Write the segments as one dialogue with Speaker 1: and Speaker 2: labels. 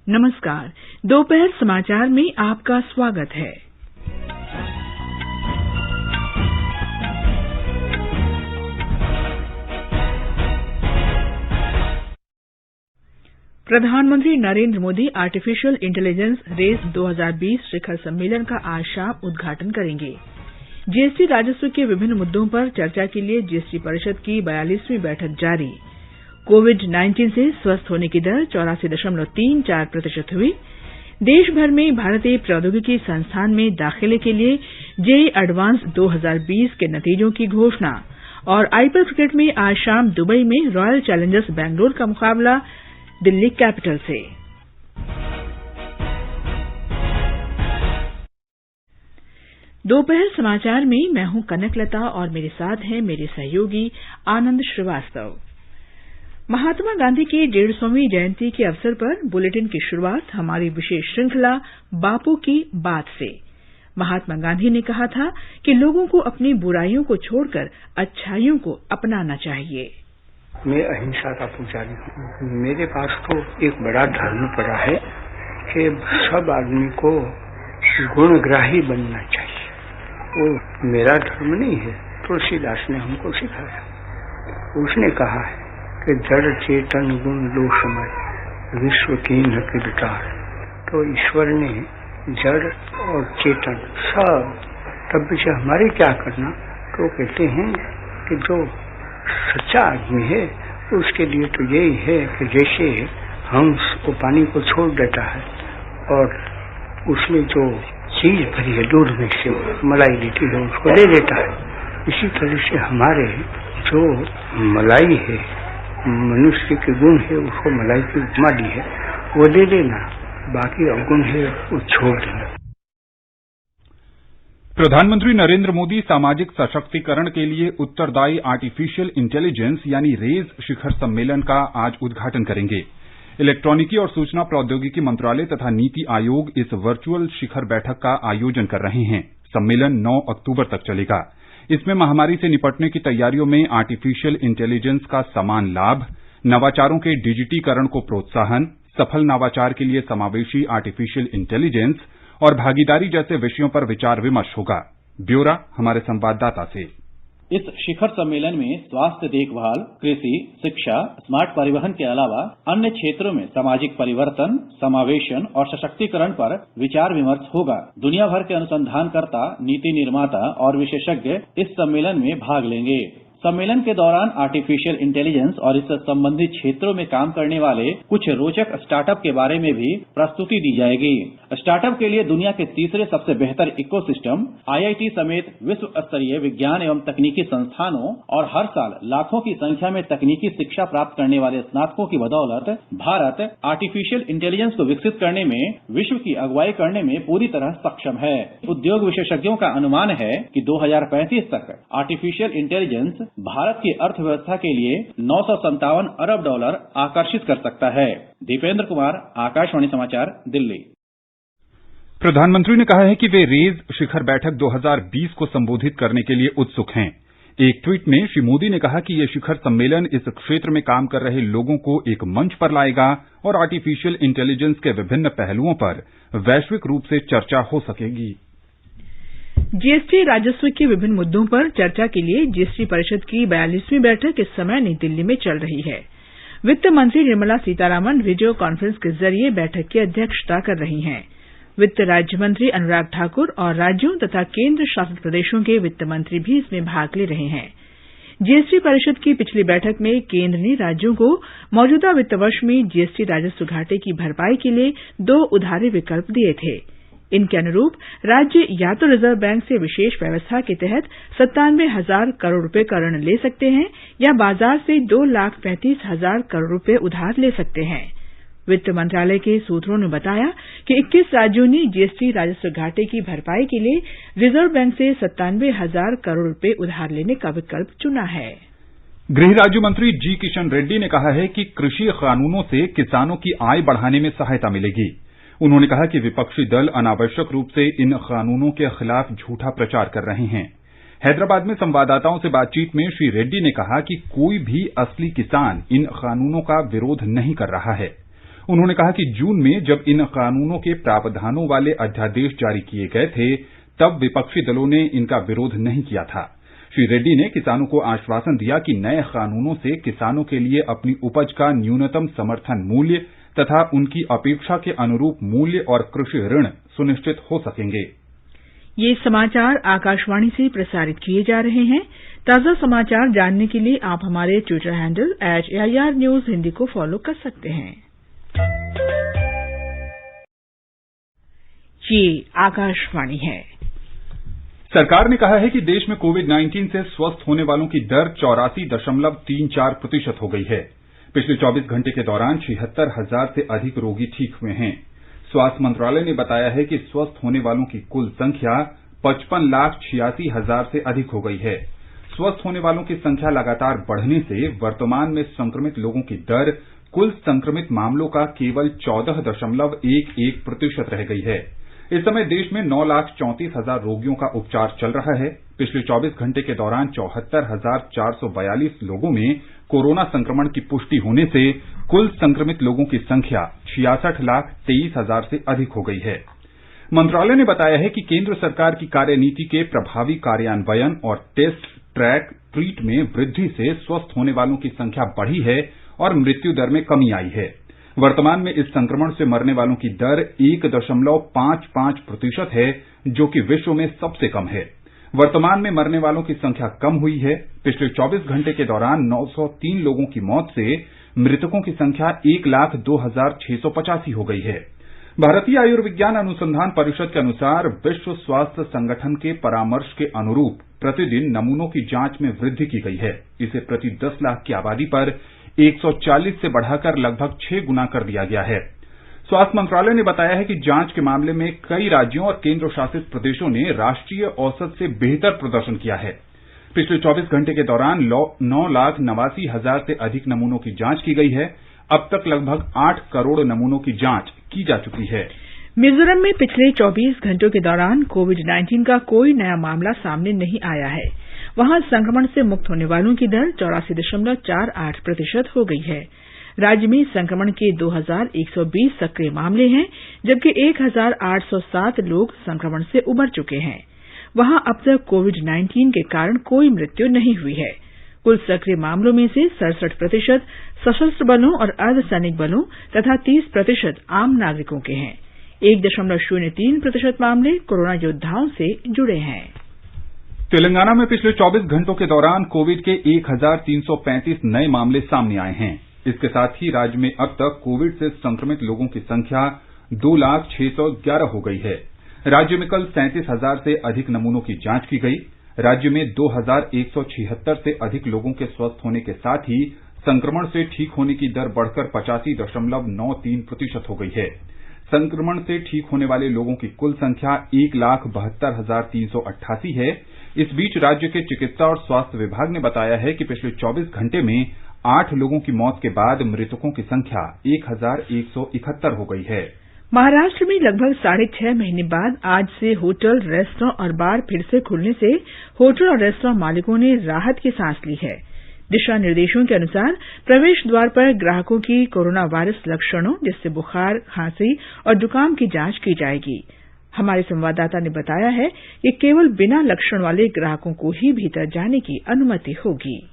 Speaker 1: नमस्कार। दोपहर समाचार में आपका स्वागत है। प्रधानमंत्री Narendra Modi artificial intelligence RAISE 2020 शिखर सम्मेलन का आज शाम उद्घाटन करेंगे। जीएसटी राजस्व के विभिन्न मुद्दों पर चर्चा के लिए जीएसटी परिषद की 42वीं बैठक जारी। कोविड-19 से स्वस्थ होने की दर 84.34% हुई। देश भर में भारतीय प्रौद्योगिकी संस्थान में दाखिले के लिए जेईई एडवांस 2020 के नतीजों की घोषणा और आईपीएल क्रिकेट में आज शाम दुबई में रॉयल चैलेंजर्स बैंगलोर का मुकाबला दिल्ली कैपिटल से। दोपहर समाचार में मैं हूं कनकलता और मेरे साथ हैं मेरे सहयोगी आनंद श्रीवास्तव। महात्मा गांधी की 150वीं जयंती के अवसर पर बुलेटिन की शुरुआत हमारी विशेष श्रृंखला बापू की बात से। महात्मा गांधी ने कहा था कि लोगों को अपनी बुराइयों को छोड़कर अच्छाइयों को अपनाना चाहिए।
Speaker 2: मैं अहिंसा का पुजारी हूँ। मेरे पास तो एक बड़ा धर्म पड़ा है कि सब आदमी को गुणग्राही बनना चाहिए। वो मेरा धर्म नहीं है, तुलसीदास ने हमको सिखाया। उसने कहा है कि जड़ चेतन गुण लो समय विश्व की न किरदार। तो ईश्वर ने जड़ और चेतन सब तब से हमारे क्या करना, तो कहते हैं कि जो सच्चा आदमी है उसके लिए तो यही है कि जैसे हंस वो पानी को छोड़ देता है और उसमें जो चीज भरी है दूध में से मलाई देती है उसको ले लेता है, इसी तरह से हमारे जो मलाई है, मनुष्य के गुण है, उसको मलाई की उपमा दी है, वो ले लेना, बाकी अवगुण है वो छोड़ देना।
Speaker 3: प्रधानमंत्री नरेंद्र मोदी सामाजिक सशक्तिकरण के लिए उत्तरदायी आर्टिफिशियल इंटेलिजेंस यानी रेज शिखर सम्मेलन का आज उद्घाटन करेंगे। इलेक्ट्रॉनिकी और सूचना प्रौद्योगिकी मंत्रालय तथा नीति आयोग इस वर्चुअल शिखर बैठक का आयोजन कर रहे हैं। सम्मेलन 9 अक्टूबर तक चलेगा। इसमें महामारी से निपटने की तैयारियों में आर्टिफिशियल इंटेलिजेंस का समान लाभ, नवाचारों के डिजिटीकरण को प्रोत्साहन, सफल नवाचार के लिए समावेशी आर्टिफिशियल इंटेलिजेंस और भागीदारी जैसे विषयों पर विचार विमर्श होगा। ब्यौरा हमारे संवाददाता से।
Speaker 4: इस शिखर सम्मेलन में स्वास्थ्य देखभाल, कृषि, शिक्षा, स्मार्ट परिवहन के अलावा अन्य क्षेत्रों में सामाजिक परिवर्तन, समावेशन और सशक्तिकरण पर विचार विमर्श होगा। दुनिया भर के अनुसंधानकर्ता, नीति निर्माता और विशेषज्ञ इस सम्मेलन में भाग लेंगे। सम्मेलन के दौरान आर्टिफिशियल इंटेलिजेंस और इससे संबंधित क्षेत्रों में काम करने वाले कुछ रोचक स्टार्टअप के बारे में भी प्रस्तुति दी जाएगी। स्टार्टअप के लिए दुनिया के तीसरे सबसे बेहतर इकोसिस्टम, आईआईटी समेत विश्व स्तरीय विज्ञान एवं तकनीकी संस्थानों और हर साल लाखों की संख्या में तकनीकी शिक्षा प्राप्त करने वाले स्नातकों की बदौलत भारत आर्टिफिशियल इंटेलिजेंस को विकसित करने में, विश्व की अगुवाई करने में पूरी तरह सक्षम है। उद्योग विशेषज्ञों का अनुमान है कि 2035 तक आर्टिफिशियल इंटेलिजेंस भारत की अर्थव्यवस्था के लिए $957 अरब आकर्षित कर सकता है। दीपेंद्र कुमार, आकाशवाणी समाचार, दिल्ली।
Speaker 3: प्रधानमंत्री ने कहा है कि वे रेज शिखर बैठक 2020 को संबोधित करने के लिए उत्सुक हैं। एक ट्वीट में श्री मोदी ने कहा कि यह शिखर सम्मेलन इस क्षेत्र में काम कर रहे लोगों को एक मंच पर लाएगा और आर्टिफिशियल इंटेलिजेंस के विभिन्न पहलुओं पर वैश्विक रूप से चर्चा हो सकेगी।
Speaker 1: जीएसटी राजस्व के विभिन्न मुद्दों पर चर्चा के लिए जीएसटी परिषद की 42वीं बैठक इस समय नई दिल्ली में चल रही है। वित्त मंत्री निर्मला सीतारामन वीडियो कॉन्फ्रेंस के जरिए बैठक की अध्यक्षता कर रही हैं। वित्त राज्य मंत्री अनुराग ठाकुर और राज्यों तथा केंद्र शासित प्रदेशों के वित्त मंत्री भी इसमें भाग ले रहे हैं। जीएसटी परिषद की पिछली बैठक में केंद्र ने राज्यों को मौजूदा वित्त वर्ष में जीएसटी राजस्व घाटे की भरपाई के लिए 2 उधारी विकल्प दिए थे। इनके अनुरूप राज्य या तो रिजर्व बैंक से विशेष व्यवस्था के तहत 97,000 करोड़ रुपए का ऋण ले सकते हैं या बाजार से 2,35,000 करोड़ रुपए उधार ले सकते हैं। वित्त मंत्रालय के सूत्रों ने बताया कि 21 राज्यों ने जीएसटी राजस्व घाटे की भरपाई के लिए रिजर्व बैंक से 97,000 करोड़ रुपए उधार लेने का विकल्प चुना है।
Speaker 3: गृह राज्य मंत्री जी किशन रेड्डी ने कहा है कि कृषि कानूनों से किसानों की आय बढ़ाने में सहायता मिलेगी। उन्होंने कहा कि विपक्षी दल अनावश्यक रूप से इन कानूनों के खिलाफ झूठा प्रचार कर रहे हैं। हैदराबाद में संवाददाताओं से बातचीत में श्री रेड्डी ने कहा कि कोई भी असली किसान इन कानूनों का विरोध नहीं कर रहा है। उन्होंने कहा कि जून में जब इन कानूनों के प्रावधानों वाले अध्यादेश जारी किए गए थे तब विपक्षी दलों ने इनका विरोध नहीं किया था। श्री रेड्डी ने किसानों को आश्वासन दिया कि नए कानूनों से किसानों के लिए अपनी उपज का न्यूनतम समर्थन मूल्य तथा उनकी अपेक्षा के अनुरूप मूल्य और कृषि ऋण सुनिश्चित हो सकेंगे।
Speaker 1: ये समाचार आकाशवाणी से प्रसारित किए जा रहे हैं। ताजा समाचार जानने के लिए आप हमारे Twitter handle @AIR News Hindi को फॉलो कर सकते हैं। ये आकाशवाणी है।
Speaker 3: सरकार ने कहा है कि देश में कोविड-19 से स्वस्थ होने वालों की दर 84.34% हो गई है। पिछले 24 घंटे के दौरान 76,000 से अधिक रोगी ठीक हुए हैं। स्वास्थ्य मंत्रालय ने बताया है कि स्वस्थ होने वालों की कुल संख्या 55,86,000 से अधिक हो गई है। स्वस्थ होने वालों की संख्या लगातार बढ़ने से वर्तमान में संक्रमित लोगों की दर कुल संक्रमित मामलों का केवल 14.11% रह गई है। इस समय देश में 9,34,000 रोगियों का उपचार चल रहा है। पिछले 24 घंटे के दौरान 74,442 लोगों में कोरोना संक्रमण की पुष्टि होने से कुल संक्रमित लोगों की संख्या 66,23,000 से अधिक हो गई है। मंत्रालय ने बताया है कि केंद्र सरकार की कार्यनीति के प्रभावी कार्यान्वयन और टेस्ट, ट्रैक, ट्रीट में वृद्धि से स्वस्थ होने वालों की संख्या बढ़ी है और मृत्यु दर में कमी आई है। वर्तमान में इस संक्रमण से मरने वालों की दर 1.55% है, जो कि विश्व में सबसे कम है। वर्तमान में मरने वालों की संख्या कम हुई है। पिछले 24 घंटे के दौरान 903 लोगों की मौत से मृतकों की संख्या 1,02,685 हो गई है। भारतीय आयुर्विज्ञान अनुसंधान परिषद के अनुसार विश्व स्वास्थ्य संगठन के परामर्श के अनुरूप प्रतिदिन नमूनों की जांच में वृद्धि की गई है। इसे प्रति 10 लाख की आबादी पर 140 से बढ़ाकर लगभग 6 गुना कर दिया गया है। स्वास्थ्य मंत्रालय ने बताया है कि जांच के मामले में कई राज्यों और केंद्र शासित प्रदेशों ने राष्ट्रीय औसत से बेहतर प्रदर्शन किया है। पिछले 24 घंटे के दौरान 9,89,000 से अधिक नमूनों की जांच की गई है। अब तक लगभग 8 करोड़ नमूनों की जांच की जा चुकी है।
Speaker 1: मिजोरम में पिछले 24 घंटों के दौरान कोविड-19 का कोई नया मामला सामने नहीं आया है। वहां संक्रमण से मुक्त होने वालों की दर 84.48% हो गई है। राज्य में संक्रमण के 2,120 सक्रिय मामले हैं, जबकि 1,807 लोग संक्रमण से उबर चुके हैं। वहां अब तक कोविड-19 के कारण कोई मृत्यु नहीं हुई है। कुल सक्रिय मामलों में से 67% सशस्त्र बलों और अर्धसैनिक बलों तथा 30% आम नागरिकों के हैं। 1.03% मामले कोरोना योद्धाओं से जुड़े हैं।
Speaker 3: तेलंगाना में पिछले 24 घंटों के दौरान कोविड के 1,335 नए मामले सामने आए हैं। इसके साथ ही राज्य में अब तक कोविड से संक्रमित लोगों की संख्या 2,06,11 हो गई है। राज्य में कल 37,000 से अधिक नमूनों की जांच की गई। राज्य में 2,176 से अधिक लोगों के स्वस्थ होने के साथ ही संक्रमण से ठीक होने की दर बढ़कर 85.93% हो गई है। संक्रमण से ठीक होने वाले लोगों की कुल संख्या 1,72,388 है। इस बीच राज्य के चिकित्सा और स्वास्थ्य विभाग ने बताया है कि पिछले 24 घंटे में 8 लोगों की मौत के बाद मृतकों की संख्या 1,171 हो गई है।
Speaker 1: महाराष्ट्र में लगभग 6.5 महीने बाद आज से होटल, रेस्टोरेंट और बार फिर से खुलने से होटल और रेस्टोरेंट मालिकों ने राहत की सांस ली है। दिशा निर्देशों के अनुसार प्रवेश द्वार पर ग्राहकों की कोरोना वायरस लक्षणों जैसे बुखार, खांसी और जुकाम की जांच की जाएगी। हमारे संवाददाता ने बताया है कि केवल बिना लक्षण वाले ग्राहकों को ही भीतर जाने की अनुमति होगी।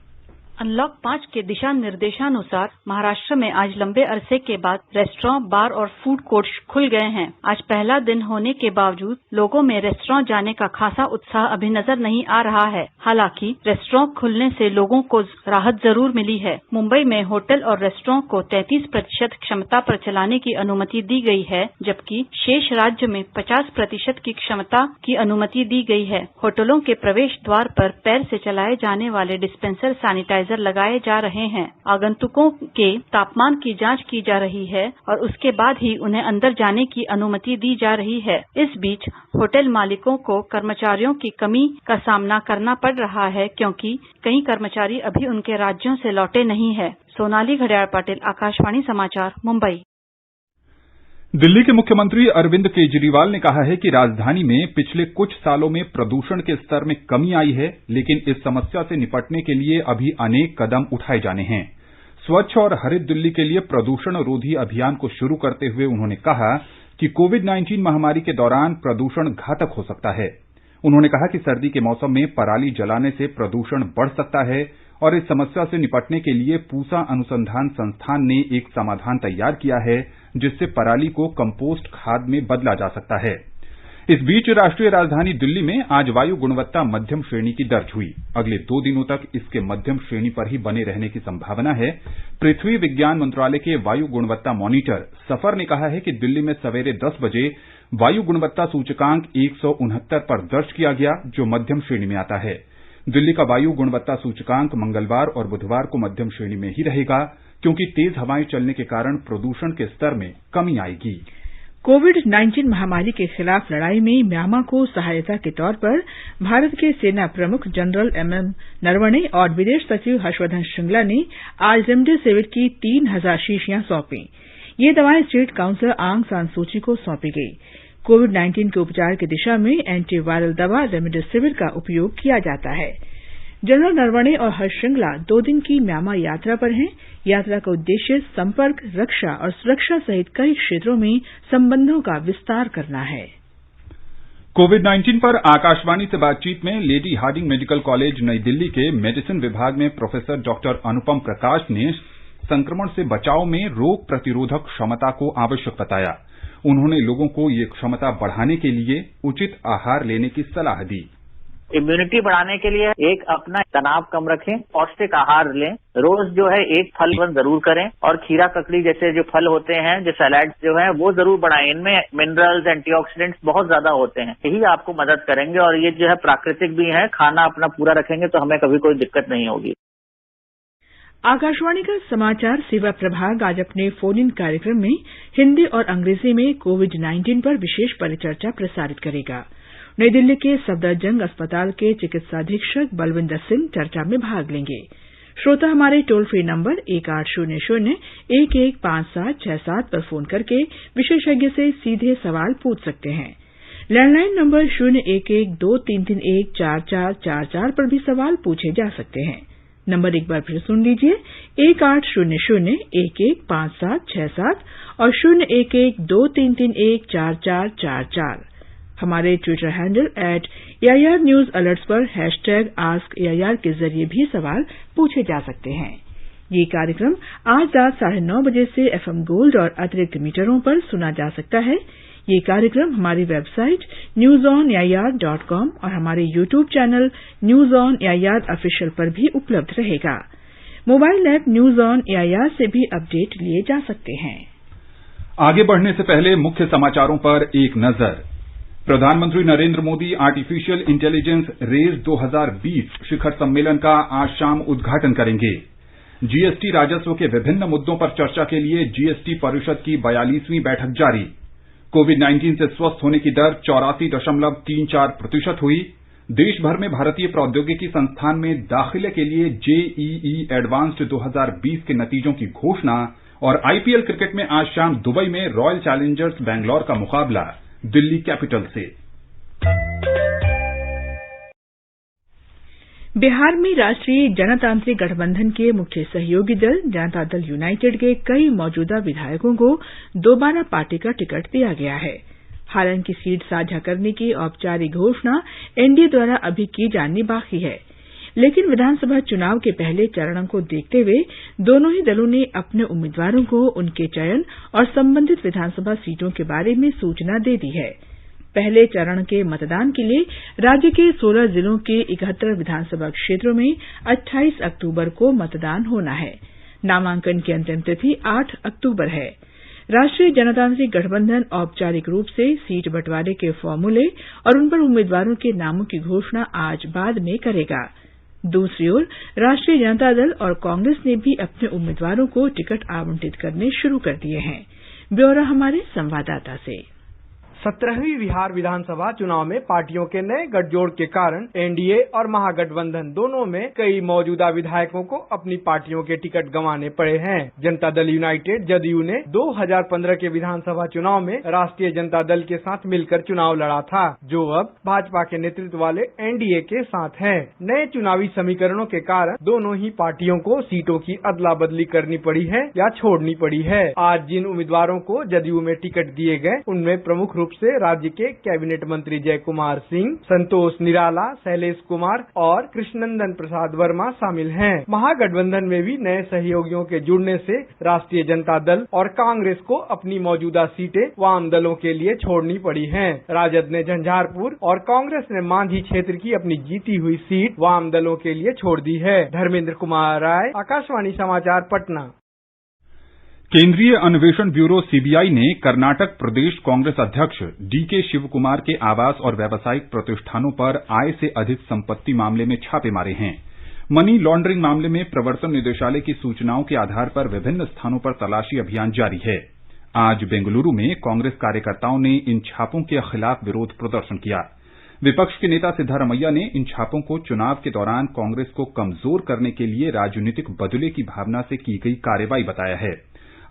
Speaker 5: अनलॉक 5 के दिशा निर्देशानुसार महाराष्ट्र में आज लंबे अरसे के बाद रेस्टोरेंट, बार और फूड कोर्ट खुल गए हैं। आज पहला दिन होने के बावजूद लोगों में रेस्टोरेंट जाने का खासा उत्साह अभी नजर नहीं आ रहा है। हालांकि रेस्टोरेंट खुलने से लोगों को राहत जरूर मिली है। मुंबई में होटल और रेस्टोरेंट को 33% क्षमता पर चलाने की अनुमति दी गई है, जबकि शेष राज्य में 50% की क्षमता की अनुमति दी गई है। होटलों के प्रवेश द्वार पर पैर से चलाए जाने वाले डिस्पेंसर सैनिटाइजर लगाए जा रहे हैं। आगंतुकों के तापमान की जांच की जा रही है और उसके बाद ही उन्हें अंदर जाने की अनुमति दी जा रही है। इस बीच होटल मालिकों को कर्मचारियों की कमी का सामना करना पड़ रहा है, क्योंकि कई कर्मचारी अभी उनके राज्यों से लौटे नहीं है। सोनाली घड़ियाल पाटिल, आकाशवाणी समाचार, मुंबई।
Speaker 3: दिल्ली के मुख्यमंत्री अरविंद केजरीवाल ने कहा है कि राजधानी में पिछले कुछ सालों में प्रदूषण के स्तर में कमी आई है, लेकिन इस समस्या से निपटने के लिए अभी अनेक कदम उठाए जाने हैं। स्वच्छ और हरित दिल्ली के लिए प्रदूषण रोधी अभियान को शुरू करते हुए उन्होंने कहा कि कोविड-19 महामारी के दौरान प्रदूषण घातक हो सकता है। उन्होंने कहा कि सर्दी के मौसम में पराली जलाने से प्रदूषण बढ़ सकता है और इस समस्या से निपटने के लिए पूसा अनुसंधान संस्थान ने एक समाधान तैयार किया है, जिससे पराली को कंपोस्ट खाद में बदला जा सकता है। इस बीच राष्ट्रीय राजधानी दिल्ली में आज वायु गुणवत्ता मध्यम श्रेणी की दर्ज हुई। अगले 2 दिनों तक इसके मध्यम श्रेणी पर ही बने रहने की संभावना है। पृथ्वी विज्ञान मंत्रालय के वायु गुणवत्ता मॉनिटर सफर ने कहा है कि दिल्ली में सवेरे 10 बजे वायु गुणवत्ता सूचकांक 169 पर दर्ज किया गया, जो मध्यम श्रेणी में आता है। दिल्ली का वायु गुणवत्ता सूचकांक मंगलवार और बुधवार को मध्यम श्रेणी में ही रहेगा, क्योंकि तेज हवाएं चलने के कारण प्रदूषण के स्तर में कमी आएगी।
Speaker 1: कोविड-19 महामारी के खिलाफ लड़ाई में म्यांमार को सहायता के तौर पर भारत के सेना प्रमुख जनरल एमएम नरवणे और विदेश सचिव हर्षवर्धन श्रृंगला ने आज रेमडेसिविर की 3000 शीशियां सौंपी। ये दवाएं स्टेट काउंसिलर आंग सान सूची को सौंपी गई। कोविड-19 के उपचार की दिशा में एंटीवायरल दवा रेमडेसिविर का उपयोग किया जाता है। जनरल नरवणे और हर्ष श्रृंगला 2 दिन की म्यांमार यात्रा पर हैं। यात्रा का उद्देश्य संपर्क, रक्षा और सुरक्षा सहित कई क्षेत्रों में संबंधों का विस्तार करना है।
Speaker 3: कोविड-19 पर आकाशवाणी से बातचीत में लेडी हार्डिंग मेडिकल कॉलेज नई दिल्ली के मेडिसिन विभाग में प्रोफेसर डॉक्टर अनुपम प्रकाश ने संक्रमण से बचाव में रोग प्रतिरोधक क्षमता को आवश्यक बताया। उन्होंने लोगों को ये क्षमता बढ़ाने के लिए उचित आहार लेने की सलाह दी।
Speaker 6: इम्यूनिटी बढ़ाने के लिए एक अपना तनाव कम रखें, पौष्टिक आहार लें, रोज जो है एक फल जरूर करें और खीरा ककड़ी जैसे जो फल होते हैं, जो सैलेड्स जो है वो जरूर बढ़ाएं। इनमें मिनरल्स, एंटीऑक्सीडेंट्स बहुत ज्यादा होते हैं, यही आपको मदद करेंगे और ये जो है प्राकृतिक भी है। खाना अपना पूरा रखेंगे तो हमें कभी कोई दिक्कत नहीं होगी।
Speaker 1: आकाशवाणी का समाचार सेवा प्रभाग आज अपने फोन इन कार्यक्रम में हिंदी और अंग्रेजी में कोविड-19 पर विशेष परिचर्चा प्रसारित करेगा। नई दिल्ली के सफदरजंग अस्पताल के चिकित्सा अधीक्षक बलविंदर सिंह चर्चा में भाग लेंगे। श्रोता हमारे टोल फ्री नंबर 1800-115767 पर फोन करके विशेषज्ञ से सीधे सवाल पूछ सकते हैं। लैंडलाइन नंबर 011-2331-4444 पर भी सवाल पूछे जा सकते हैं। नंबर एक बार फिर सुन लीजिए, 1800-115767 और 011-2331-4444। हमारे Twitter handle @AIR news alerts पर #AskAIR के जरिए भी सवाल पूछे जा सकते हैं। ये कार्यक्रम आज रात 9:30 बजे से FM गोल्ड और अतिरिक्त मीटरों पर सुना जा सकता है। ये कार्यक्रम हमारी वेबसाइट newsonair.com और हमारे YouTube channel news on AIR official पर भी उपलब्ध रहेगा। Mobile app news on AIR से भी अपडेट लिए जा सकते हैं।
Speaker 3: आगे बढ़ने से पहले मुख्य समाचारों पर एक नजर। प्रधानमंत्री Narendra Modi artificial intelligence RAISE 2020 शिखर सम्मेलन का आज शाम उद्घाटन करेंगे। जीएसटी राजस्व के विभिन्न मुद्दों पर चर्चा के लिए जीएसटी परिषद की 42वीं बैठक जारी। कोविड-19 से स्वस्थ होने की दर 84.34% हुई। देश भर में भारतीय प्रौद्योगिकी संस्थान में दाखिले के लिए जेईई एडवांस्ड 2020 के नतीजों की घोषणा और आईपीएल क्रिकेट में आज शाम दुबई में रॉयल चैलेंजर्स बैंगलोर का मुकाबला दिल्ली कैपिटल से।
Speaker 1: बिहार में राष्ट्रीय जनतांत्रिक गठबंधन के मुख्य सहयोगी दल जनता दल यूनाइटेड के कई मौजूदा विधायकों को दोबारा पार्टी का टिकट दिया गया है। हालांकि सीट साझा करने की औपचारिक घोषणा एनडीए द्वारा अभी की जानी बाकी है, लेकिन विधानसभा चुनाव के पहले चरण को देखते हुए दोनों ही दलों ने अपने उम्मीदवारों को उनके चयन और संबंधित विधानसभा सीटों के बारे में सूचना दे दी है। पहले चरण के मतदान के लिए राज्य के 16 जिलों के 71 विधानसभा क्षेत्रों में 28 अक्टूबर को मतदान होना है। नामांकन की अंतिम तिथि 8 अक्टूबर है। राष्ट्रीय जनतांत्रिक गठबंधन औपचारिक रूप से सीट बंटवारे के फॉर्मूले और उन पर उम्मीदवारों के नामों की घोषणा आज बाद में करेगा। दूसरी ओर राष्ट्रीय जनता दल और कांग्रेस ने भी अपने उम्मीदवारों को टिकट आवंटित करने शुरू कर दिए हैं। ब्यौरा हमारे संवाददाता से।
Speaker 7: 17वीं बिहार विधानसभा चुनाव में पार्टियों के नए गठजोड़ के कारण एनडीए और महागठबंधन दोनों में कई मौजूदा विधायकों को अपनी पार्टियों के टिकट गंवाने पड़े हैं। जनता दल यूनाइटेड जदयू ने 2015 के विधानसभा चुनाव में राष्ट्रीय जनता दल के साथ मिलकर चुनाव लड़ा था, जो अब भाजपा के नेतृत्व वाले एनडीए के साथ है। नए चुनावी समीकरणों के कारण दोनों ही पार्टियों को सीटों की अदला बदली करनी पड़ी है या छोड़नी पड़ी है। आज जिन उम्मीदवारों को जदयू में टिकट दिए गए उनमें प्रमुख रूप से राज्य के कैबिनेट मंत्री जय कुमार सिंह, संतोष निराला, शैलेश कुमार और कृष्णनंदन प्रसाद वर्मा शामिल हैं। महागठबंधन में भी नए सहयोगियों के जुड़ने से राष्ट्रीय जनता दल और कांग्रेस को अपनी मौजूदा सीटें वाम दलों के लिए छोड़नी पड़ी हैं। राजद ने झंझारपुर और कांग्रेस ने मांझी क्षेत्र की अपनी जीती हुई सीट वाम दलों के लिए छोड़ दी है। धर्मेंद्र कुमार राय, आकाशवाणी समाचार, पटना।
Speaker 3: केंद्रीय अन्वेषण ब्यूरो सीबीआई ने कर्नाटक प्रदेश कांग्रेस अध्यक्ष डीके शिवकुमार के आवास और व्यावसायिक प्रतिष्ठानों पर आय से अधिक संपत्ति मामले में छापे मारे हैं। मनी लॉन्ड्रिंग मामले में प्रवर्तन निदेशालय की सूचनाओं के आधार पर विभिन्न स्थानों पर तलाशी अभियान जारी है। आज बेंगलुरु में कांग्रेस कार्यकर्ताओं ने इन छापों के खिलाफ विरोध प्रदर्शन किया। विपक्ष के नेता सिद्धारमैया ने इन छापों को चुनाव के दौरान कांग्रेस को कमजोर करने के लिए राजनीतिक बदले की भावना से की गई कार्रवाई बताया है।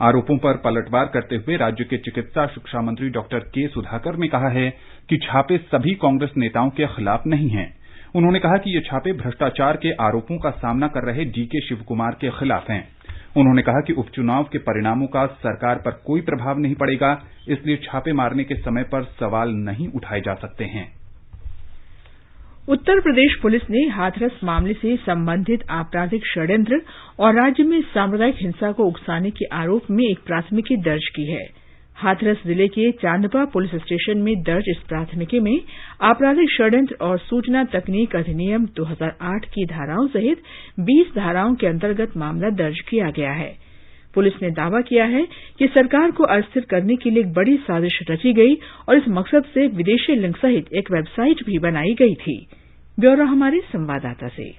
Speaker 3: आरोपों पर पलटवार करते हुए राज्य के चिकित्सा शिक्षा मंत्री डॉक्टर के सुधाकर ने कहा है कि छापे सभी कांग्रेस नेताओं के खिलाफ नहीं हैं। उन्होंने कहा कि ये छापे भ्रष्टाचार के आरोपों का सामना कर रहे डीके शिवकुमार के खिलाफ हैं। उन्होंने कहा कि उपचुनाव के परिणामों का सरकार पर कोई प्रभाव नहीं पड़ेगा, इसलिए छापे मारने के समय पर सवाल नहीं उठाए जा सकते हैं।
Speaker 1: उत्तर प्रदेश पुलिस ने हाथरस मामले से संबंधित आपराधिक षड्यंत्र और राज्य में साम्प्रदायिक हिंसा को उकसाने के आरोप में एक प्राथमिकी दर्ज की है। हाथरस जिले के चांदपा पुलिस स्टेशन में दर्ज इस प्राथमिकी में आपराधिक षड्यंत्र और सूचना तकनीक अधिनियम 2008 की धाराओं सहित 20 धाराओं के अंतर्गत मामला दर्ज किया गया है। पुलिस ने दावा किया है कि सरकार को अस्थिर करने के लिए एक बड़ी साजिश रची गई और इस मकसद से विदेशी लिंक सहित एक वेबसाइट भी बनाई गई थी। ब्यौरा हमारे संवाददाता से।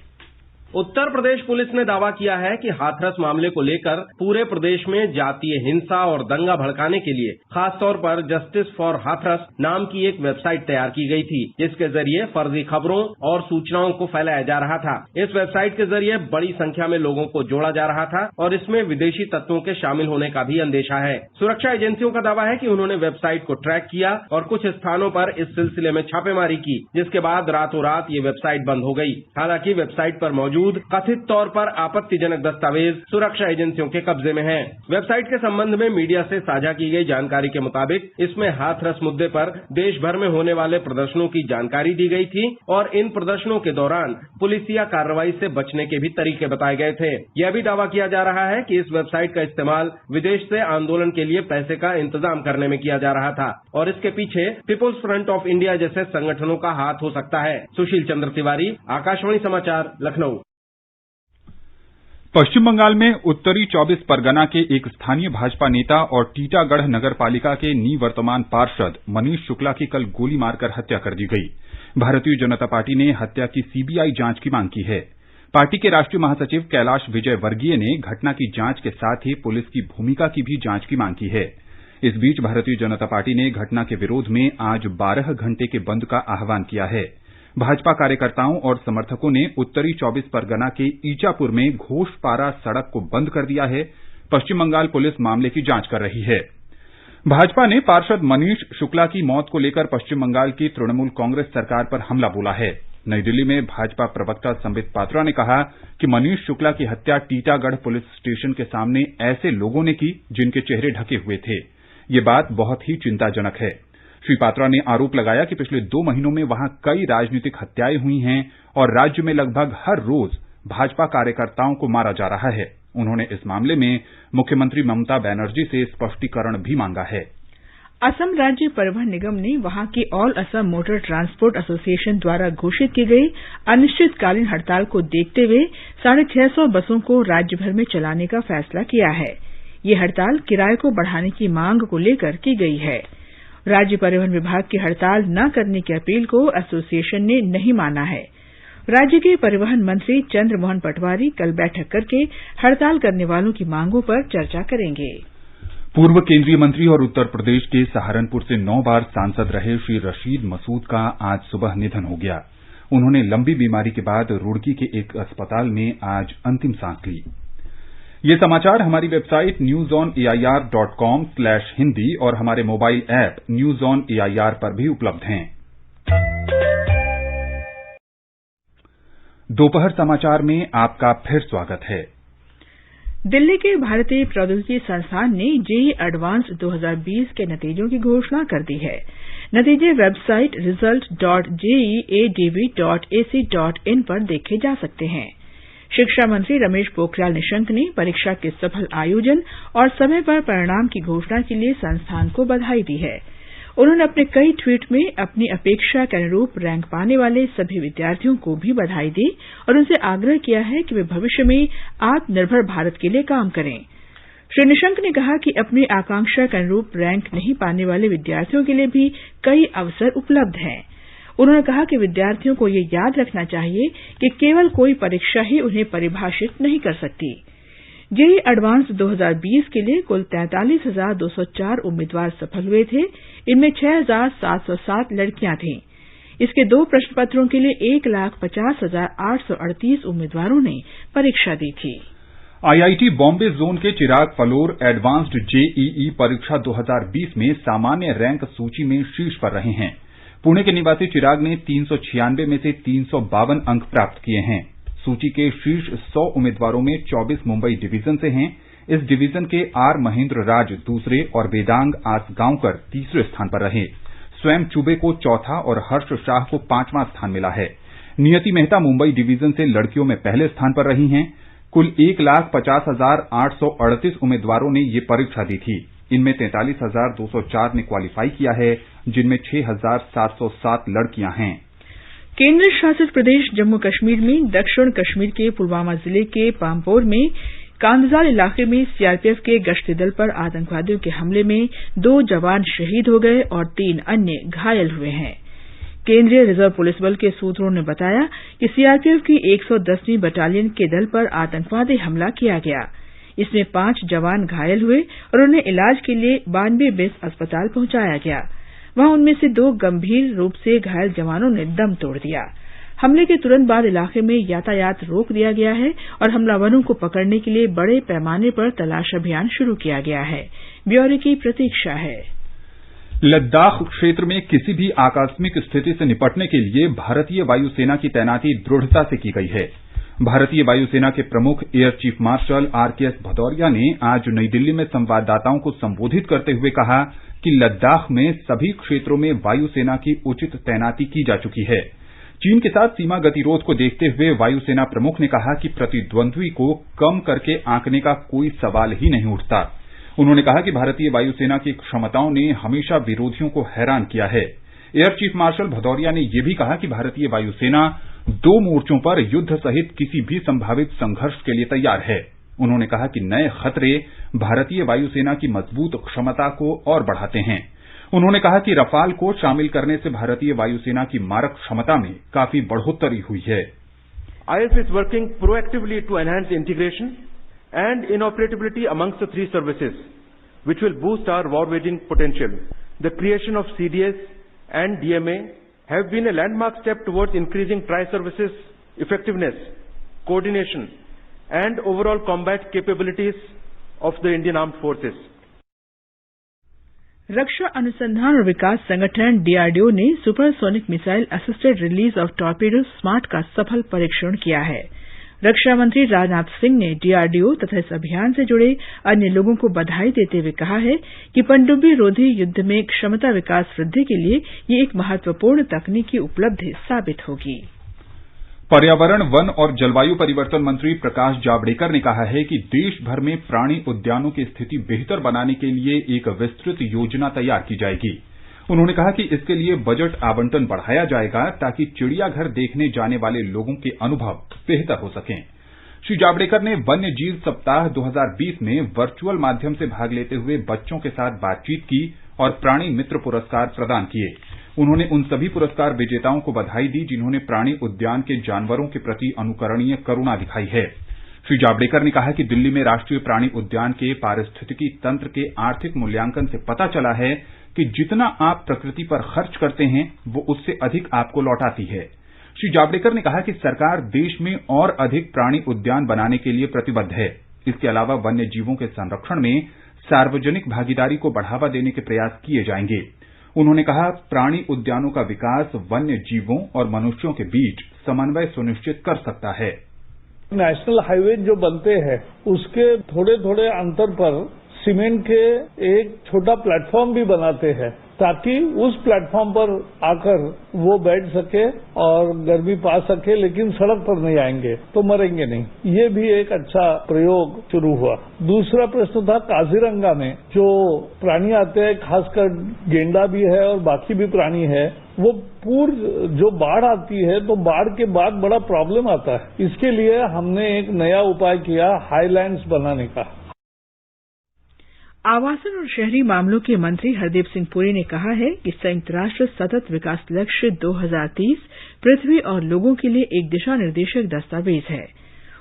Speaker 8: उत्तर प्रदेश पुलिस ने दावा किया है कि हाथरस मामले को लेकर पूरे प्रदेश में जातीय हिंसा और दंगा भड़काने के लिए खासतौर पर जस्टिस फॉर हाथरस नाम की एक वेबसाइट तैयार की गई थी, जिसके जरिए फर्जी खबरों और सूचनाओं को फैलाया जा रहा था। इस वेबसाइट के जरिए बड़ी संख्या में लोगों को जोड़ा जा रहा था और इसमें विदेशी तत्वों के शामिल होने का भी अंदेशा है। सुरक्षा एजेंसियों का दावा है कि उन्होंने वेबसाइट को ट्रैक किया और कुछ स्थानों पर इस सिलसिले में छापेमारी की, जिसके बाद रातों रात ये वेबसाइट बंद हो गई। हालांकि वेबसाइट पर मौजूद कथित तौर पर आपत्तिजनक दस्तावेज सुरक्षा एजेंसियों के कब्जे में हैं। वेबसाइट के संबंध में मीडिया से साझा की गई जानकारी के मुताबिक इसमें हाथरस मुद्दे पर देश भर में होने वाले प्रदर्शनों की जानकारी दी गई थी और इन प्रदर्शनों के दौरान पुलिसिया कार्रवाई से बचने के भी तरीके बताए गए थे। यह भी दावा किया जा रहा है कि इस वेबसाइट का इस्तेमाल विदेश से आंदोलन के लिए पैसे का इंतजाम करने में किया जा रहा था और इसके पीछे पीपुल्स फ्रंट ऑफ इंडिया जैसे संगठनों का हाथ हो सकता है। सुशील चंद्र तिवारी, आकाशवाणी समाचार, लखनऊ।
Speaker 3: पश्चिम बंगाल में उत्तरी 24 परगना के एक स्थानीय भाजपा नेता और टीटागढ़ नगर पालिका के निवर्तमान पार्षद मनीष शुक्ला की कल गोली मारकर हत्या कर दी गई। भारतीय जनता पार्टी ने हत्या की सीबीआई जांच की मांग की है। पार्टी के राष्ट्रीय महासचिव कैलाश विजय वर्गीय ने घटना की जांच के साथ ही पुलिस की भूमिका की भी जांच की मांग की है। इस बीच भारतीय जनता पार्टी ने घटना के विरोध में आज 12 घंटे के बंद का आह्वान किया है। भाजपा कार्यकर्ताओं और समर्थकों ने उत्तरी 24 परगना के ईचापुर में घोषपारा सड़क को बंद कर दिया है। पश्चिम बंगाल पुलिस मामले की जांच कर रही है। भाजपा ने पार्षद मनीष शुक्ला की मौत को लेकर पश्चिम बंगाल की तृणमूल कांग्रेस सरकार पर हमला बोला है। नई दिल्ली में भाजपा प्रवक्ता संबित पात्रा ने कहा कि मनीष शुक्ला की हत्या टीटागढ़ पुलिस स्टेशन के सामने ऐसे लोगों ने की जिनके चेहरे ढके हुए थे। ये बात बहुत ही चिंताजनक है। श्री पात्रा ने आरोप लगाया कि पिछले 2 महीनों में वहां कई राजनीतिक हत्याएं हुई हैं और राज्य में लगभग हर रोज भाजपा कार्यकर्ताओं को मारा जा रहा है। उन्होंने इस मामले में मुख्यमंत्री ममता बनर्जी से स्पष्टीकरण भी मांगा है।
Speaker 1: असम राज्य परिवहन निगम ने वहां के all Assam motor transport association द्वारा घोषित की गई अनिश्चितकालीन हड़ताल को देखते हुए 650 बसों को राज्य भर में चलाने का फैसला किया है। ये हड़ताल किराए को बढ़ाने की मांग को लेकर की गई है। राज्य परिवहन विभाग की हड़ताल न करने की अपील को एसोसिएशन ने नहीं माना है। राज्य के परिवहन मंत्री चंद्र मोहन पटवारी कल बैठक करके हड़ताल करने वालों की मांगों पर चर्चा करेंगे।
Speaker 3: पूर्व केंद्रीय मंत्री और उत्तर प्रदेश के सहारनपुर से 9 बार सांसद रहे श्री रशीद मसूद का आज सुबह निधन हो गया। उन्होंने लंबी बीमारी के बाद रुड़की के एक अस्पताल में आज अंतिम सांस ली। ये समाचार हमारी वेबसाइट newsonair.com/hindi और हमारे mobile app news on AIR पर भी उपलब्ध हैं। दोपहर समाचार में आपका फिर स्वागत है।
Speaker 1: दिल्ली के भारतीय प्रौद्योगिकी संस्थान ने जेईई एडवांस्ड 2020 के नतीजों की घोषणा कर दी है। नतीजे वेबसाइट result.jeeadv.ac.in पर देखे जा सकते हैं। शिक्षा मंत्री रमेश पोखरियाल निशंक ने परीक्षा के सफल आयोजन और समय पर परिणाम की घोषणा के लिए संस्थान को बधाई दी है। उन्होंने अपने कई ट्वीट में अपनी अपेक्षा के अनुरूप रैंक पाने वाले सभी विद्यार्थियों को भी बधाई दी और उनसे आग्रह किया है कि वे भविष्य में आत्मनिर्भर भारत के लिए काम करें। श्री निशंक ने कहा कि अपनी आकांक्षा के अनुरूप रैंक नहीं पाने वाले विद्यार्थियों के लिए भी कई अवसर उपलब्ध हैं। उन्होंने कहा कि विद्यार्थियों को ये याद रखना चाहिए कि केवल कोई परीक्षा ही उन्हें परिभाषित नहीं कर सकती। जेईई एडवांस्ड 2020 के लिए कुल 43,204 उम्मीदवार सफल हुए थे। इनमें 6,707 लड़कियां थीं। इसके 2 प्रश्न पत्रों के लिए 1,50,838 उम्मीदवारों ने परीक्षा दी थी।
Speaker 3: आईआईटी बॉम्बे जोन के चिराग फलोर एडवांस्ड जेईई परीक्षा 2020 में सामान्य रैंक सूची में शीर्ष पर रहे हैं। पुणे के निवासी चिराग ने 396 में से 352 अंक प्राप्त किए हैं। सूची के शीर्ष 100 उम्मीदवारों में 24 मुंबई डिवीजन से हैं। इस डिवीजन के आर महेंद्र राज दूसरे और वेदांग आसगांवकर तीसरे स्थान पर रहे। स्वयं चुबे को चौथा और हर्ष शाह को 5वां स्थान मिला है। नियति मेहता मुंबई डिवीजन से लड़कियों में पहले स्थान पर रही हैं। कुल 1,50,838 उम्मीदवारों ने ये परीक्षा दी थी। इनमें 43,204 ने क्वालीफाई किया है, जिनमें 6,707 लड़कियां हैं।
Speaker 1: केंद्र शासित प्रदेश जम्मू कश्मीर में दक्षिण कश्मीर के पुलवामा जिले के पाम्पोर में कांदजाल इलाके में सीआरपीएफ के गश्ती दल पर आतंकवादियों के हमले में 2 जवान शहीद हो गए और 3 अन्य घायल हुए हैं। केंद्रीय रिजर्व पुलिस बल के सूत्रों ने बताया कि सीआरपीएफ की 110वीं बटालियन के दल पर आतंकवादी हमला किया गया। इसमें 5 जवान घायल हुए और उन्हें इलाज के लिए 92 बेस अस्पताल पहुंचाया गया। वहां उनमें से 2 गंभीर रूप से घायल जवानों ने दम तोड़ दिया। हमले के तुरंत बाद इलाके में यातायात रोक दिया गया है और हमलावरों को पकड़ने के लिए बड़े पैमाने पर तलाश अभियान शुरू किया गया है। ब्यौरे की प्रतीक्षा है।
Speaker 3: लद्दाख क्षेत्र में किसी भी आकस्मिक स्थिति से निपटने के लिए भारतीय वायुसेना की तैनाती दृढ़ता से की गई है। भारतीय वायुसेना के प्रमुख air chief marshal RKS Bhadauria ने आज नई दिल्ली में संवाददाताओं को संबोधित करते हुए कहा कि लद्दाख में सभी क्षेत्रों में वायुसेना की उचित तैनाती की जा चुकी है। चीन के साथ सीमा गतिरोध को देखते हुए वायुसेना प्रमुख ने कहा कि प्रतिद्वंद्वी को कम करके आंकने का कोई सवाल ही नहीं उठता। उन्होंने कहा कि भारतीय वायुसेना की क्षमताओं ने हमेशा विरोधियों को हैरान किया है। एयर चीफ मार्शल भदौरिया ने यह भी कहा कि भारतीय वायुसेना 2 मोर्चों पर युद्ध सहित किसी भी संभावित संघर्ष के लिए तैयार है। उन्होंने कहा कि नए खतरे भारतीय वायुसेना की मजबूत क्षमता को और बढ़ाते हैं। उन्होंने कहा कि रफाल को शामिल करने से भारतीय वायुसेना की मारक क्षमता में काफी बढ़ोतरी हुई है।
Speaker 9: IF is working proactively to enhance integration and interoperability amongst the 3 services, which will boost our war-waging potential. The creation of CDS and DMA have been a landmark step towards increasing tri-services effectiveness, coordination, and overall combat capabilities of the Indian Armed Forces.
Speaker 1: रक्षा अनुसंधान और विकास संगठन DRDO ने supersonic missile assisted release of torpedo smart का सफल परीक्षण किया है। रक्षा मंत्री राजनाथ सिंह ने डीआरडीओ तथा इस अभियान से जुड़े अन्य लोगों को बधाई देते हुए कहा है कि पनडुब्बी रोधी युद्ध में क्षमता विकास वृद्धि के लिए ये एक महत्वपूर्ण तकनीकी उपलब्धि साबित होगी।
Speaker 3: पर्यावरण, वन और जलवायु परिवर्तन मंत्री प्रकाश जावड़ेकर ने कहा है कि देश भर में प्राणी उद्यानों की स्थिति बेहतर बनाने के लिए एक विस्तृत योजना तैयार की जाएगी। उन्होंने कहा कि इसके लिए बजट आवंटन बढ़ाया जाएगा ताकि चिड़ियाघर देखने जाने वाले लोगों के अनुभव बेहतर हो सकें। श्री जावड़ेकर ने वन्य जीव सप्ताह 2020 में वर्चुअल माध्यम से भाग लेते हुए बच्चों के साथ बातचीत की और प्राणी मित्र पुरस्कार प्रदान किए। उन्होंने उन सभी पुरस्कार विजेताओं को बधाई दी जिन्होंने प्राणी उद्यान के जानवरों के प्रति अनुकरणीय करुणा दिखाई है। श्री जावड़ेकर ने कहा कि दिल्ली में राष्ट्रीय प्राणी उद्यान के पारिस्थितिकी तंत्र के आर्थिक मूल्यांकन से पता चला है कि जितना आप प्रकृति पर खर्च करते हैं वो उससे अधिक आपको लौटाती है। श्री जावड़ेकर ने कहा कि सरकार देश में और अधिक प्राणी उद्यान बनाने के लिए प्रतिबद्ध है। इसके अलावा वन्य जीवों के संरक्षण में सार्वजनिक भागीदारी को बढ़ावा देने के प्रयास किए जाएंगे। उन्होंने कहा, प्राणी उद्यानों का विकास वन्य जीवों और मनुष्यों के बीच समन्वय सुनिश्चित कर सकता है।
Speaker 10: नेशनल हाईवे जो बनते हैं उसके थोड़े थोड़े अंतर पर सीमेंट के एक छोटा प्लेटफॉर्म भी बनाते हैं ताकि उस प्लेटफॉर्म पर आकर वो बैठ सके और गर्मी पा सके, लेकिन सड़क पर नहीं आएंगे तो मरेंगे नहीं। ये भी एक अच्छा प्रयोग शुरू हुआ। दूसरा प्रश्न था काजीरंगा में जो प्राणी आते हैं, खासकर गेंडा भी है और बाकी भी प्राणी है, वो जो बाढ़ आती है तो बाढ़ के बाद बड़ा प्रॉब्लम आता है। इसके लिए हमने एक नया उपाय किया, हाईलैंड्स बनाने का।
Speaker 1: आवासन और शहरी मामलों के मंत्री हरदीप सिंह पुरी ने कहा है कि संयुक्त राष्ट्र सतत विकास लक्ष्य 2030 पृथ्वी और लोगों के लिए एक दिशा निर्देशक दस्तावेज है।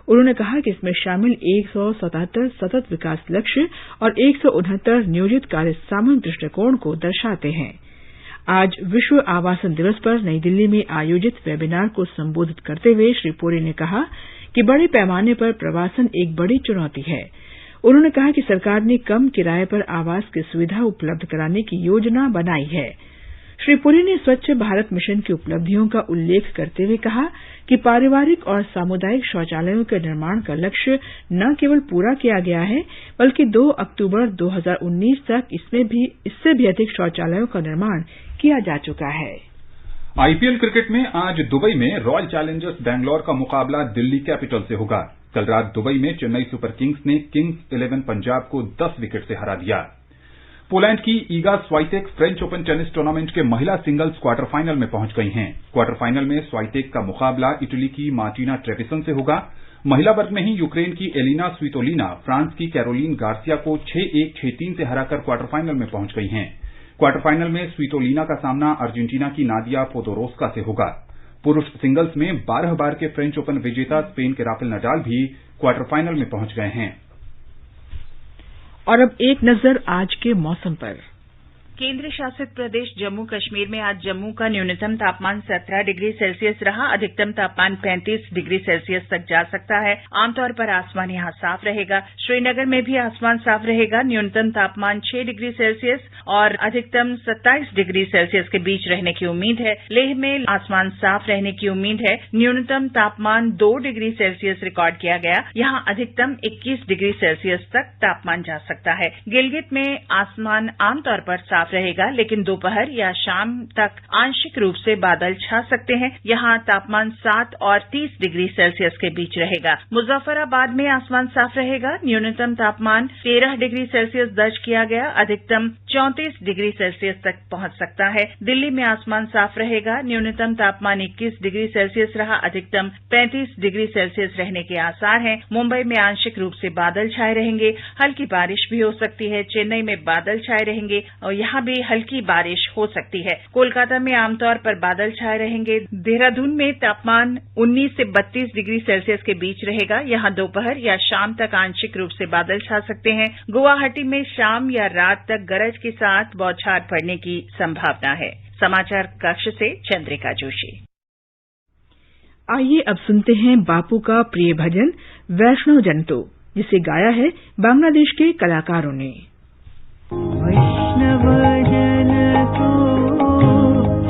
Speaker 1: उन्होंने कहा कि इसमें शामिल 177 सतत विकास लक्ष्य और 169 नियोजित कार्य सामूहिक दृष्टिकोण को दर्शाते हैं। आज विश्व आवासन दिवस पर नई दिल्ली में आयोजित वेबिनार को संबोधित करते हुए श्री पुरी ने कहा कि बड़े पैमाने पर प्रवासन एक बड़ी चुनौती है। उन्होंने कहा कि सरकार ने कम किराए पर आवास की सुविधा उपलब्ध कराने की योजना बनाई है। श्री पुरी ने स्वच्छ भारत मिशन की उपलब्धियों का उल्लेख करते हुए कहा कि पारिवारिक और सामुदायिक शौचालयों के निर्माण का लक्ष्य न केवल पूरा किया गया है, बल्कि 2 अक्टूबर 2019 तक इससे भी अधिक शौचालयों का निर्माण किया जा चुका है।
Speaker 3: आईपीएल क्रिकेट में आज दुबई में रॉयल चैलेंजर्स बैंगलोर का मुकाबला दिल्ली कैपिटल से होगा। कल रात दुबई में चेन्नई सुपर किंग्स ने किंग्स 11 पंजाब को 10 विकेट से हरा दिया। पोलैंड की Iga Swiatek French Open tennis tournament के महिला सिंगल्स क्वार्टर फाइनल में पहुंच गई हैं। क्वार्टर फाइनल में स्वाइटेक का मुकाबला इटली की मार्टिना ट्रेविसन से होगा। महिला वर्ग में ही यूक्रेन की एलिना स्वितोलिना फ्रांस की कैरोलिन गार्सिया को 6-1, 6-3 से हराकर क्वार्टर फाइनल में पहुंच गई हैं। क्वार्टर फाइनल में स्वितोलिना का सामना अर्जेंटीना की नादिया पोदोरोस्का से होगा। पुरुष सिंगल्स में 12 बार के फ्रेंच ओपन विजेता स्पेन के राफेल नडाल भी क्वार्टर फाइनल में पहुंच गए हैं।
Speaker 1: और अब एक नजर आज के मौसम पर।
Speaker 11: केंद्र शासित प्रदेश जम्मू कश्मीर में आज जम्मू का न्यूनतम तापमान 17 डिग्री सेल्सियस रहा। अधिकतम तापमान 35 डिग्री सेल्सियस तक जा सकता है। आमतौर पर आसमान यहां साफ रहेगा। श्रीनगर में भी आसमान साफ रहेगा। न्यूनतम तापमान 6 डिग्री सेल्सियस और अधिकतम 27 डिग्री सेल्सियस के बीच रहने की उम्मीद है। लेह में आसमान साफ रहने की उम्मीद है। न्यूनतम तापमान 2 डिग्री सेल्सियस रिकॉर्ड किया गया। यहां अधिकतम 21 डिग्री सेल्सियस तक तापमान जा सकता है। गिलगित में आसमान आमतौर पर साफ रहेगा, लेकिन दोपहर या शाम तक आंशिक रूप से बादल छा सकते हैं। यहां तापमान 7 और 30 डिग्री सेल्सियस के बीच रहेगा। मुजफ्फराबाद में आसमान साफ रहेगा। न्यूनतम तापमान 13 डिग्री सेल्सियस दर्ज किया गया। अधिकतम 34 डिग्री सेल्सियस तक पहुंच सकता है। दिल्ली में आसमान साफ रहेगा। न्यूनतम तापमान 21 डिग्री सेल्सियस रहा। अधिकतम 35 डिग्री सेल्सियस रहने के आसार हैं। मुंबई में आंशिक रूप से बादल छाए रहेंगे। हल्की बारिश भी हो सकती है। चेन्नई में बादल छाए रहेंगे और यहां भी हल्की बारिश हो सकती है। कोलकाता में आमतौर पर बादल छाए रहेंगे। देहरादून में तापमान 19 से 32 डिग्री सेल्सियस के बीच रहेगा। यहां दोपहर या शाम तक आंशिक रूप से बादल छा सकते हैं। गुवाहाटी में शाम या रात तक गरज के साथ बौछार पड़ने की संभावना है। समाचार कक्ष से चंद्रिका जोशी।
Speaker 1: आइए अब सुनते हैं बापू का प्रिय भजन वैष्णव जन तो, जिसे गाया है बांग्लादेश के कलाकारों ने।
Speaker 12: वैष्णव जन तो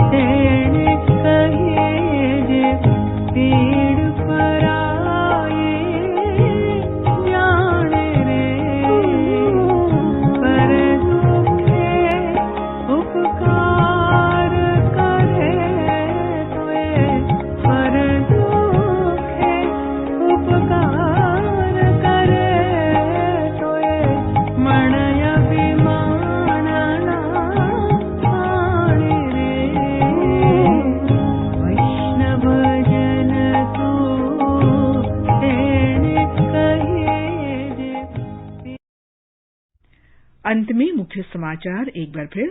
Speaker 12: तेरे कहे जे पेड़ पर आए जाने रे पर दुखे उपकार करे तोए पर दुखे उपकार करे तोए मणय
Speaker 1: अंत में मुख्य समाचार एक बार फिर।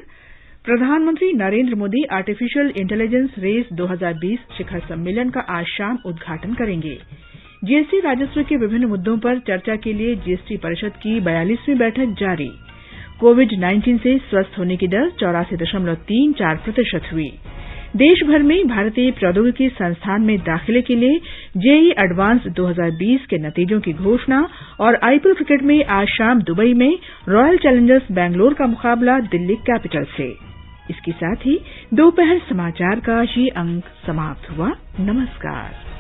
Speaker 1: प्रधानमंत्री Narendra Modi artificial intelligence RAISE 2020 शिखर सम्मेलन का आज शाम उद्घाटन करेंगे। जीएसटी राजस्व के विभिन्न मुद्दों पर चर्चा के लिए जीएसटी परिषद की 42वीं बैठक जारी। कोविड-19 से स्वस्थ होने की दर 84.34% हुई। देश भर में भारतीय प्रौद्योगिकी संस्थान में दाखिले के लिए जेईई एडवांस 2020 के नतीजों की घोषणा और आईपीएल क्रिकेट में आज शाम दुबई में रॉयल चैलेंजर्स बैंगलोर का मुकाबला दिल्ली कैपिटल से। इसके साथ ही दोपहर समाचार का ये अंक समाप्त हुआ। नमस्कार।